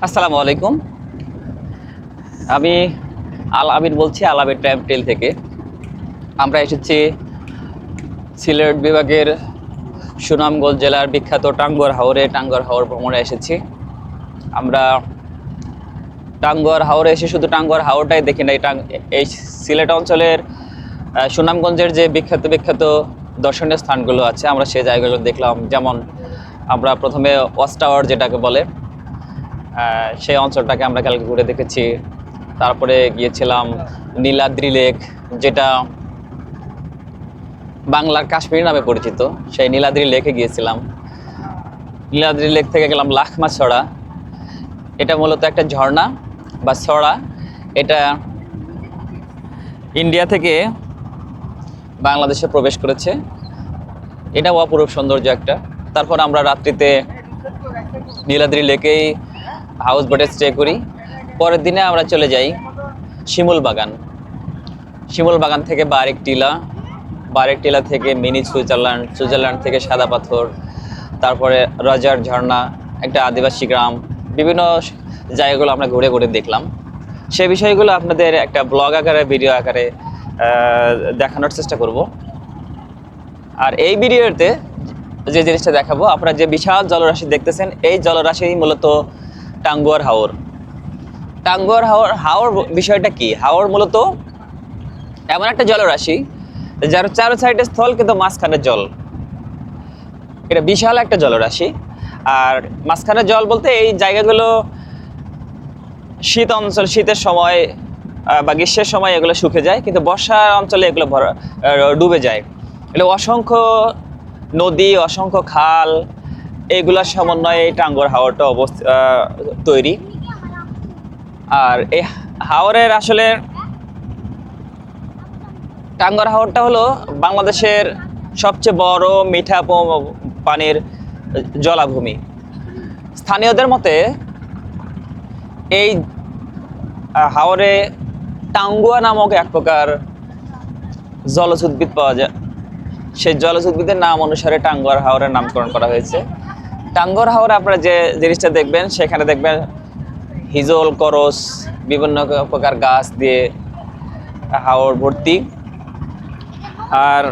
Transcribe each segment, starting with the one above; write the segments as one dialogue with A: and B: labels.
A: আসসালামু আলাইকুম। আমি আল আবির বলছি, আল আবির টাইম টেল থেকে। আমরা এসেছি সিলেট বিভাগের সুনামগঞ্জ জেলার বিখ্যাত টাঙ্গুয়ার হাওরে। টাঙ্গুয়ার হাওর ভ্রমণে এসেছি আমরা। টাঙ্গুয়ার হাওরে এসে শুধু টাঙ্গুয়ার হাওরটাই দেখি না, এই সিলেট অঞ্চলের সুনামগঞ্জের যে বিখ্যাত বিখ্যাত দর্শনীয় স্থানগুলো আছে আমরা সেই জায়গাগুলো দেখলাম। যেমন আমরা প্রথমে ওয়াচ টাওয়ার যেটাকে বলে, সেই অঞ্চলটাকে আমরা কালকে ঘুরে দেখেছি। তারপরে গিয়েছিলাম নীলাদ্রি লেক, যেটা বাংলার কাশ্মীর নামে পরিচিত। সেই নীলাদ্রি লেকে গিয়েছিলাম। নীলাদ্রি লেক থেকে গেলাম লাখমাছড়া। এটা মূলত একটা ঝর্ণা বা ছড়া। এটা ইন্ডিয়া থেকে বাংলাদেশে প্রবেশ করেছে। এটাও অপরূপ সৌন্দর্য একটা। তারপর আমরা রাত্রিতে নীলাদ্রি লেকেই হাউস বোটে স্টে করি। পরের দিনে আমরা চলে যাই শিমুল বাগান। শিমুল বাগান থেকে বারেক টিলা, বারেক টিলা থেকে মিনি সুইজারল্যান্ড, সুইজারল্যান্ড থেকে সাদা পাথর, তারপরে রাজার ঝর্ণা, একটা আদিবাসী গ্রাম। বিভিন্ন জায়গাগুলো আমরা ঘুরে ঘুরে দেখলাম। সেই বিষয়গুলো আপনাদের একটা ব্লগ আকারে, ভিডিও আকারে দেখানোর চেষ্টা করব। আর এই ভিডিওতে যে জিনিসটা দেখাবো, আপনারা যে বিশাল জলরাশি দেখতেছেন, এই জলরাশি মূলত টাঙ্গুয়ার হাওর। টাঙ্গুয়ার হাওর বিষয়টা কি? হাওর মূলত এমন একটা জলরাশি যার চারো সাইডে স্থল কিন্তু মাঝখানে জল। এটা বিশাল একটা জলরাশি। আর মাঝখানে জল বলতে এই জায়গাগুলো শীত অঞ্চল, শীতের সময় বা গ্রীষ্মের সময় এগুলো শুকে যায়, কিন্তু বর্ষার অঞ্চলে এগুলো ডুবে যায়। এগুলো অসংখ্য নদী, অসংখ্য খাল, এগুলোর সমন্বয়ে এই টাঙ্গুয়ার হাওরটা তৈরি। আর এই হাওরের আসলে টাঙ্গুয়ার হাওরটা হলো বাংলাদেশের সবচেয়ে বড় মিঠা পানির জলাভূমি। স্থানীয়দের মতে এই হাওরে টাঙ্গুয়া নামক এক প্রকার জলজ উদ্ভিদ পাওয়া যায়। সেই জলজ উদ্ভিদের নাম অনুসারে টাঙ্গুয়ার হাওরের নামকরণ করা হয়েছে। টাঙ্গুয়ার হাওরে আপনারা যে জিনিসটা দেখবেন, সেখানে দেখবেন হিজল, করস, বিভিন্ন প্রকার গাছ দিয়ে হাওর ভর্তি। আর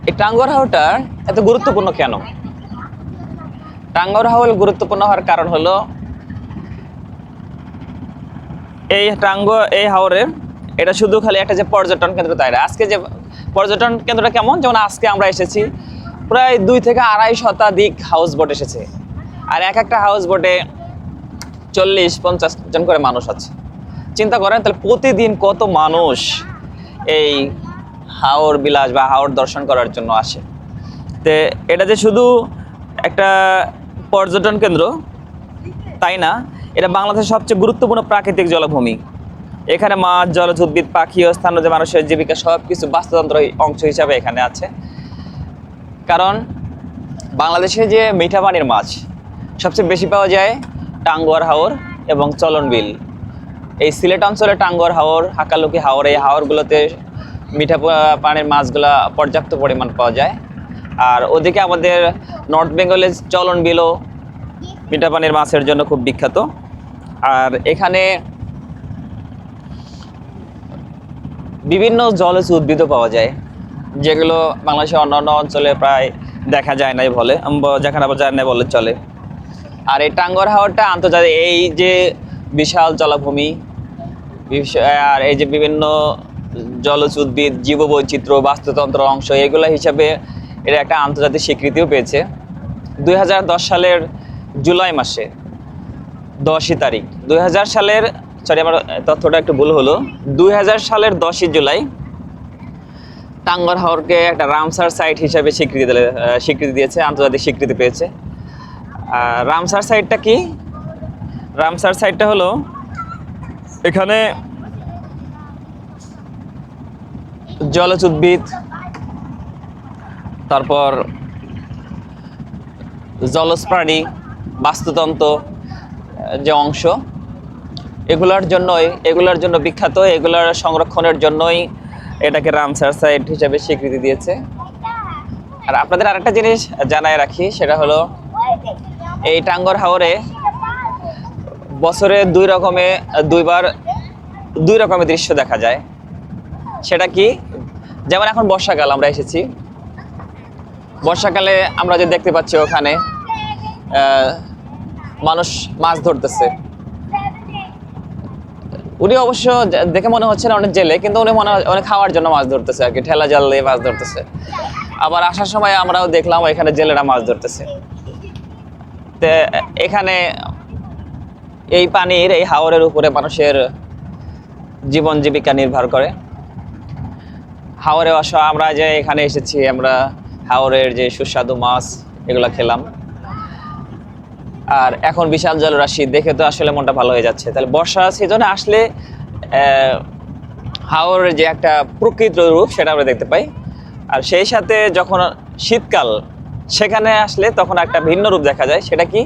A: এই টাঙ্গুয়ার হাওরটা এত গুরুত্বপূর্ণ কেন? টাঙ্গুয়ার হাওর গুরুত্বপূর্ণ হওয়ার কারণ হলো এই হাওরে এটা শুধু খালি একটা যে পর্যটন কেন্দ্র তাই না। আজকে যে পর্যটন কেন্দ্রটা কেমন, যেমন আজকে আমরা এসেছি প্রায় 2 থেকে 2.5 শতাধিক হাউস বোট এসেছে। আর এক একটা হাউস বোটে 40-50 জন করে মানুষ আছে। চিন্তা করেন তাহলে প্রতিদিন কত মানুষ এই হাওর বিলাস বা হাওর দর্শন করার জন্য আসে। তো এটা যে শুধু একটা পর্যটন কেন্দ্র তাই না, এটা বাংলাদেশের সবচেয়ে গুরুত্বপূর্ণ প্রাকৃতিক জলাভূমি। এখানে মাছ, জলজ উদ্ভিদ, পাখি ও স্থানীয় যে মানুষের জীবিকা সব কিছু বাস্তুতন্ত্র অংশ হিসাবে এখানে আছে। কারণ বাংলাদেশে যে মিঠা পানির মাছ সবচেয়ে বেশি পাওয়া যায় টাঙ্গুয়ার হাওর এবং চলন বিল। এই সিলেট অঞ্চলে টাঙ্গুয়ার হাওর, হাকালুকি হাওর, এই হাওরগুলোতে মিঠা পানির মাছগুলা পর্যাপ্ত পরিমাণ পাওয়া যায়। আর ওদিকে আমাদের নর্থ বেঙ্গলের চলন বিলও মিঠা পানির মাছের জন্য খুব বিখ্যাত। আর এখানে বিভিন্ন জলজ উদ্ভিদও পাওয়া যায়, যেগুলো বাংলাদেশের অন্যান্য অঞ্চলে প্রায় দেখা যায় নাই বলে, যেখানে আবার যায় না বলে চলে। আর এই টাঙ্গুয়ার হাওরটা আন্তর্জাতিক, এই যে বিশাল জলাভূমি আর এই যে বিভিন্ন জলজ উদ্ভিদ, জীববৈচিত্র্য, বাস্তুতন্ত্র অংশ, এগুলো হিসাবে এটা একটা আন্তর্জাতিক স্বীকৃতিও পেয়েছে। 2010 সালের জুলাই মাসে 10ই তারিখ 2000 সালের, সরি আমার তথ্যটা একটু ভুল হলো, 2000 সালের 10ই জুলাই টাঙ্গুয়ার হাওরকে একটা রামসার সাইট হিসাবে স্বীকৃতি দিয়েছে, আন্তর্জাতিক স্বীকৃতি পেয়েছে। রামসার সাইটটা কি? রামসার সাইটটা হলো এখানে জলজ উদ্ভিদ, তারপর জলজ প্রাণী, বাস্তুতন্ত্র যে অংশ, এগুলোর জন্য বিখ্যাত। এগুলোর সংরক্ষণের জন্যই এটাকে রামসার সাইট হিসেবে স্বীকৃতি দিয়েছে। আর আপনাদের আরেকটা জিনিস জানায় রাখি, সেটা হলো এই টাঙ্গর হাওরে বছরে দুইবার দুই রকমের দৃশ্য দেখা যায়। সেটা কি, যেমন এখন বর্ষাকাল আমরা এসেছি, বর্ষাকালে আমরা যে দেখতে পাচ্ছি ওখানে মানুষ মাছ ধরতেছে। উনি অবশ্য দেখে মনে হচ্ছে না অনেক জেলে, কিন্তু উনি মনে হয় অনেক খাওয়ার জন্য মাছ ধরতেছে আর কি, ঠেলা জাল দিয়ে মাছ ধরতেছে। আবার আসার সময় আমরাও দেখলাম এখানে জেলেরা মাছ ধরতেছে। তো এখানে এই পানির এই হাওরের উপরে মানুষের জীবন জীবিকা নির্ভর করে। হাওরে আমরা যে এখানে এসেছি, আমরা হাওরের যে সুস্বাদু মাছ এগুলো খেলাম। আর এখন বিশাল জলরাশি দেখে তো আসলে মনটা ভালো হয়ে যাচ্ছে। তাহলে বর্ষা সিজনে আসলে হাওরের যে একটা প্রকৃত রূপ সেটা আমরা দেখতে পাই। আর সেই সাথে যখন শীতকাল, সেখানে আসলে তখন একটা ভিন্ন রূপ দেখা যায়। সেটা কি,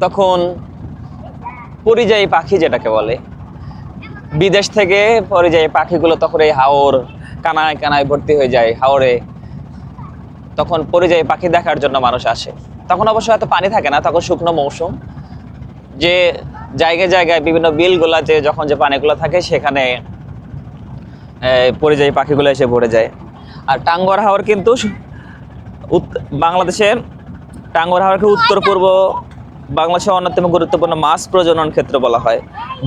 A: তখন পরিযায়ী পাখি যেটাকে বলে, বিদেশ থেকে পরিযায়ী পাখিগুলো তখন এই হাওর কানায় কানায় ভর্তি হয়ে যায় হাওরে। তখন পরিযায়ী পাখি দেখার জন্য মানুষ আসে। তখন অবশ্য এত পানি থাকে না, তখন শুকনো মৌসুম। যে জায়গায় জায়গায় বিভিন্ন বিলগুলাতে যখন যে পানিগুলো থাকে সেখানে পরিযায়ী পাখিগুলো এসে ভরে যায়। আর টাঙ্গর হাওর কিন্তু বাংলাদেশের টাঙ্গর হাওরকে উত্তর পূর্ব বাংলাদেশের অন্যতম গুরুত্বপূর্ণ মাছ প্রজনন ক্ষেত্র বলা হয়।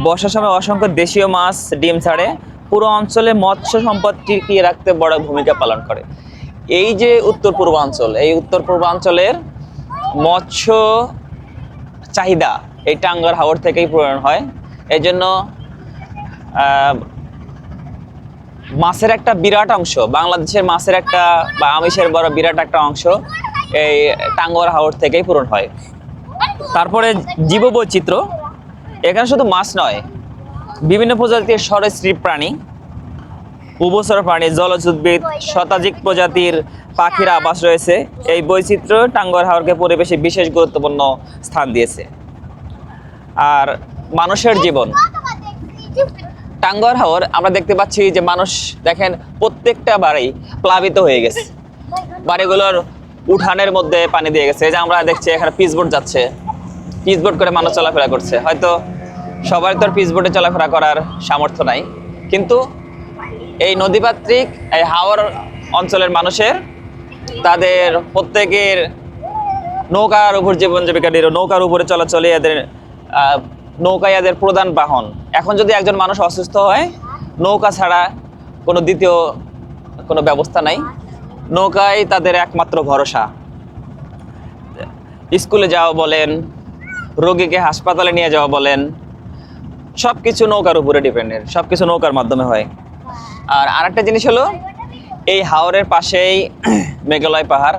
A: বর্ষার সময় অসংখ্য দেশীয় মাছ ডিম ছাড়ে, পুরো অঞ্চলে মৎস্য সম্পদ টিকিয়ে রাখতে বড় ভূমিকা পালন করে। এই যে উত্তর পূর্বাঞ্চল, এই উত্তর পূর্বাঞ্চলের মৎস্য চাহিদা এই টাঙ্গর হাওর থেকেই পূরণ হয়। এই জন্য মাছের একটা বিরাট অংশ, বাংলাদেশের মাছের একটা বা আমিষের বড় বিরাট একটা অংশ এই টাঙ্গর হাওর থেকেই পূরণ হয়। তারপরে জীববৈচিত্র্য, এখানে শুধু মাছ নয়, বিভিন্ন প্রজাতির সরীসৃপ প্রাণী, উভচর প্রাণী, জলজ উদ্ভিদ, শতাধিক প্রজাতির পাখির আবাস রয়েছে। এই বৈচিত্র্য টাঙ্গর হাওরকে পরিবেশে বিশেষ গুরুত্বপূর্ণ স্থান দিয়েছে। আর মানুষের জীবন, টাঙ্গর হাওর আমরা দেখতে পাচ্ছি যে মানুষ দেখেন প্রত্যেকটা বাড়ি প্লাবিত হয়ে গেছে, বাড়িগুলোর উঠানের মধ্যে পানি দিয়ে গেছে। এই যে আমরা দেখছি এখানে পিচবোট যাচ্ছে, পিচবোট করে মানুষ চলাফেরা করছে। হয়তো সবার তো পিচবোটে চলাফেরা করার সামর্থ্য নাই, কিন্তু এই নদীপাত্রিক এই হাওর অঞ্চলের মানুষের, তাদের প্রত্যেকের নৌকার উপর জীবন জীবিকা, নৌকার উপরে চলাচলে এদের নৌকাই এদের প্রধান বাহন। এখন যদি একজন মানুষ অসুস্থ হয়, নৌকা ছাড়া দ্বিতীয় কোনো ব্যবস্থা নাই, নৌকাই তাদের একমাত্র ভরসা। স্কুলে যাওয়া বলেন, রোগীকে হাসপাতালে নিয়ে যাওয়া বলেন, সব কিছু নৌকার উপরে ডিপেন্ডেন্ট, সব কিছু নৌকার মাধ্যমে হয়। আর আরেকটা জিনিস হলো, এই হাওরের পাশেই মেঘালয় পাহাড়।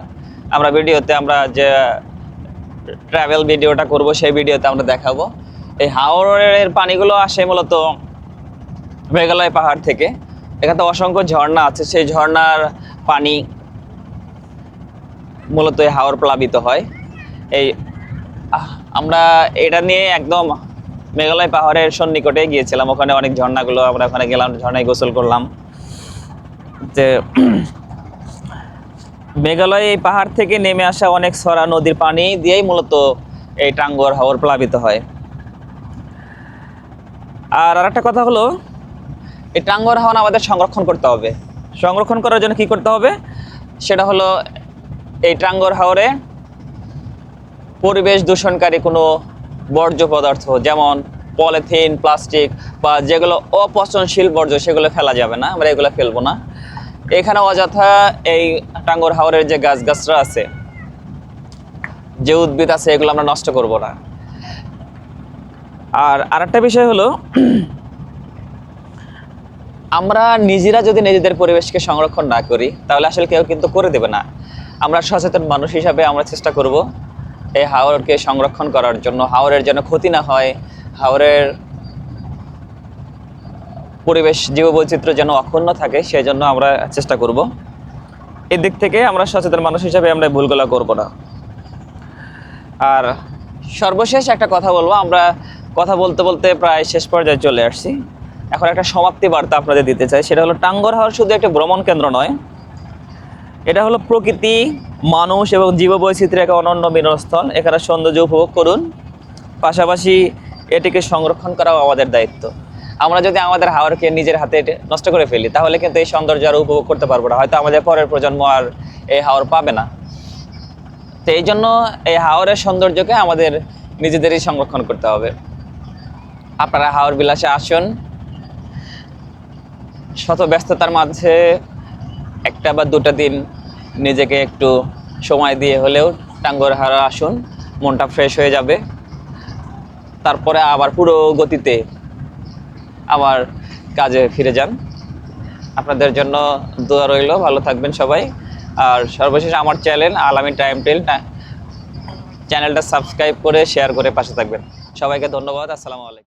A: আমরা যে ট্রাভেল ভিডিওটা করব সেই ভিডিওতে আমরা দেখাবো। এই হাওরের পানিগুলো আসে মূলত মেঘালয় পাহাড় থেকে। এখানে অসংখ্য ঝর্ণা আছে, সেই ঝর্ণার পানি মূলত এই হাওর প্লাবিত হয়। আমরা এটা নিয়ে একদম মেঘালয় পাহাড়ের সন্নিকটে গিয়েছিলাম, ওখানে অনেক ঝর্ণাগুলো, আমরা ওখানে গেলাম, ঝর্ণায় গোসল করলাম। যে মেঘালয় এই পাহাড় থেকে নেমে আসা অনেক সরা নদীর পানি দিয়েই মূলত এই টাঙ্গর হাওর প্লাবিত হয়। আর আরেকটা কথা হলো, এই টাঙ্গর হাওর আমাদের সংরক্ষণ করতে হবে। সংরক্ষণ করার জন্য কি করতে হবে, সেটা হলো এই টাঙ্গর হাওরে পরিবেশ দূষণকারী কোনো বর্জ্য পদার্থ, যেমন পলিথিন, প্লাস্টিক বা যেগুলো অপচনশীল বর্জ্য, সেগুলো ফেলা যাবে না। আমরা এগুলো ফেলবো না। এখানে অযথা এই টাঙ্গর হাওরের যে গাছগাছরা আছে, যে উদ্ভিদ আছে, এগুলো আমরা নষ্ট করব না। আর আরেকটা বিষয় হলো, আমরা নিজেরা যদি নিজেদের পরিবেশকে সংরক্ষণ না করি, তাহলে আসলে কেউ কিন্তু করে দেবে না। আমরা সচেতন মানুষ হিসাবে আমরা চেষ্টা করব এই হাওরকে সংরক্ষণ করার জন্য, হাওরের যেন ক্ষতি না হয়, হাওরের পরিবেশ জীববৈচিত্র্য যেন অক্ষুণ্ণ থাকে, সেই জন্য আমরা চেষ্টা করব। এই দিক থেকে আমরা সচেতন মানুষ হিসাবে আমরা ভুলগুলো করব না। আর সর্বশেষ একটা কথা বলবো, আমরা কথা বলতে বলতে প্রায় শেষ পর্যায়ে চলে আসছি। এখন একটা সমাপ্তি বার্তা আপনাদের দিতে চাই, সেটা হলো টাঙ্গর হাওর শুধু একটা ভ্রমণ কেন্দ্র নয়, এটা হলো প্রকৃতি, মানুষ এবং জীববৈচিত্র্যের এক অনন্য বিনোদনস্থল। এখানে সৌন্দর্য উপভোগ করুন, পাশাপাশি এটিকে সংরক্ষণ করাও আমাদের দায়িত্ব। আমরা যদি আমাদের হাওরকে নিজের হাতে নষ্ট করে ফেলি তাহলে কিন্তু এই সৌন্দর্য আর উপভোগ করতে পারবো না, হয়তো আমাদের পরের প্রজন্ম আর এই হাওর পাবে না। তো এই জন্য এই হাওরের সৌন্দর্যকে আমাদের নিজেদেরই সংরক্ষণ করতে হবে। আপনারা হাওর বিলাসে আসুন, শত ব্যস্ততার মাঝে একটা বা দুটা দিন নিজেকে একটু সময় দিয়ে হলেও টাঙ্গুয়ার হাওরে আসুন, মনটা ফ্রেশ হয়ে যাবে। তারপরে আবার পুরো গতিতে আবার কাজে ফিরে যান। আপনাদের জন্য দোয়া রইল, ভালো থাকবেন সবাই। আর সর্বশেষ আমার চ্যানেল আলামিন টাইম টেল চ্যানেলটা সাবস্ক্রাইব করে শেয়ার করে পাশে থাকবেন। সবাইকে ধন্যবাদ। আসসালামু আলাইকুম।